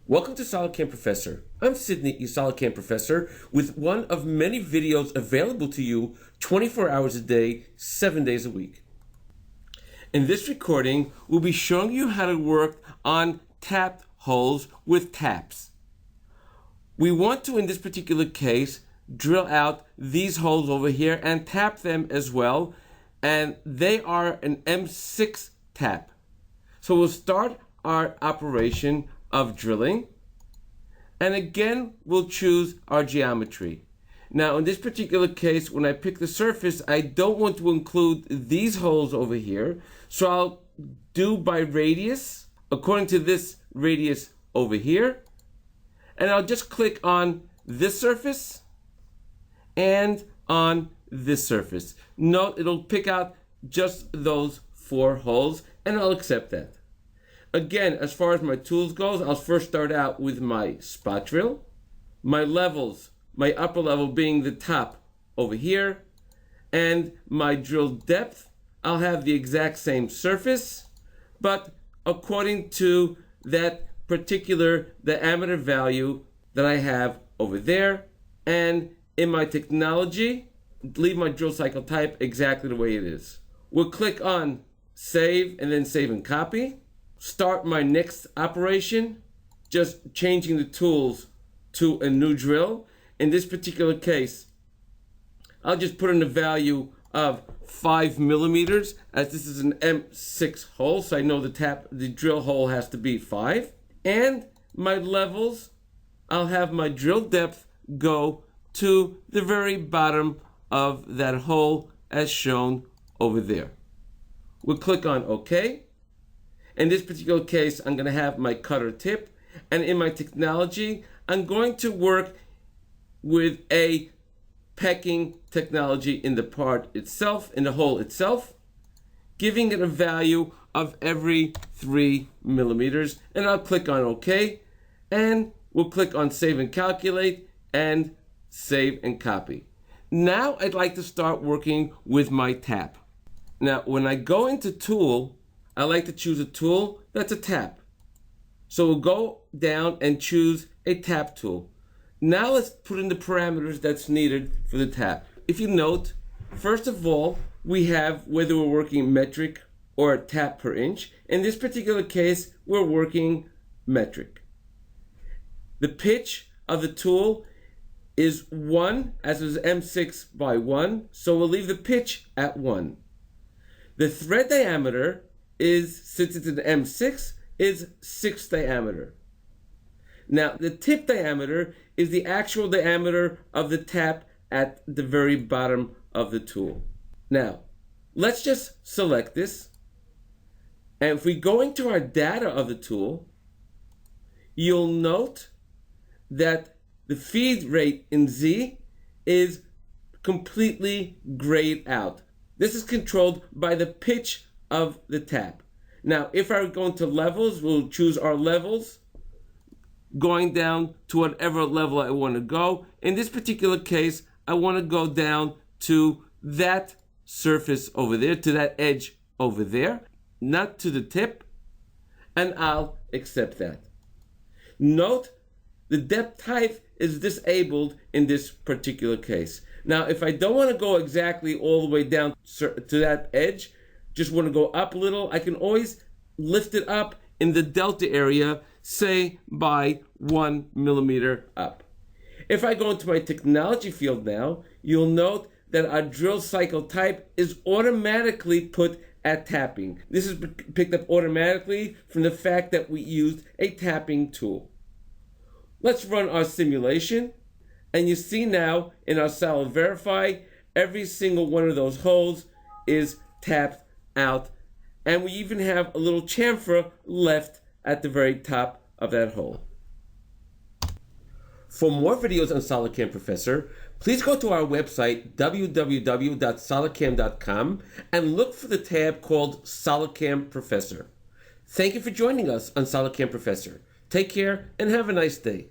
Welcome to SolidCAM Professor. I'm Sydney, your SolidCAM Professor, with one of many videos available to you 24 hours a day, 7 days a week. In this recording, we'll be showing you how to work on tapped holes with taps. We want to, in this particular case, drill out these holes over here and tap them as well, and they are an M6 tap. So we'll start our operation of drilling, and again we'll choose our geometry. Now in this particular case, when I pick the surface, I don't want to include these holes over here, so I'll do by radius according to this radius over here, and I'll just click on this surface and on this surface. Note it'll pick out just those 4 holes, and I'll accept that. Again, as far as my tools goes, I'll first start out with my spot drill, my levels, my upper level being the top over here, and my drill depth. I'll have the exact same surface, but according to that particular diameter value that I have over there. And in my technology, leave my drill cycle type exactly the way it is. We'll click on save and then save and copy. Start my next operation, just changing the tools to a new drill. In this particular case, I'll just put in a value of 5 millimeters, as this is an M6 hole, so I know the drill hole has to be 5. And my levels, I'll have my drill depth go to the very bottom of that hole as shown over there. We'll click on OK. In this particular case, I'm going to have my cutter tip, and in my technology, I'm going to work with a pecking technology in the part itself, in the hole itself, giving it a value of every 3 millimeters, and I'll click on OK, and we'll click on Save and Calculate, and Save and Copy. Now I'd like to start working with my tap. Now, when I go into Tool, I like to choose a tool that's a tap. So we'll go down and choose a tap tool. Now let's put in the parameters that's needed for the tap. If you note, first of all, we have whether we're working metric or tap per inch. In this particular case, we're working metric. The pitch of the tool is 1, as is M6 by 1, so we'll leave the pitch at 1. The thread diameter is, since it's an M6, is 6 diameter. Now, the tip diameter is the actual diameter of the tap at the very bottom of the tool. Now, let's just select this. And if we go into our data of the tool, you'll note that the feed rate in Z is completely grayed out. This is controlled by the pitch of the tap. Now, if I go into levels, we'll choose our levels, going down to whatever level I want to go. In this particular case, I want to go down to that surface over there, to that edge over there, not to the tip, and I'll accept that. Note, the depth type is disabled in this particular case. Now, if I don't want to go exactly all the way down to that edge, just want to go up a little, I can always lift it up in the delta area, say by 1 millimeter up. If I go into my technology field now, you'll note that our drill cycle type is automatically put at tapping. This is picked up automatically from the fact that we used a tapping tool. Let's run our simulation, and you see now in our Solid Verify, every single one of those holes is tapped out, and we even have a little chamfer left at the very top of that hole. For more videos on SolidCAM Professor, please go to our website www.solidcam.com and look for the tab called SolidCAM Professor. Thank you for joining us on SolidCAM Professor. Take care and have a nice day.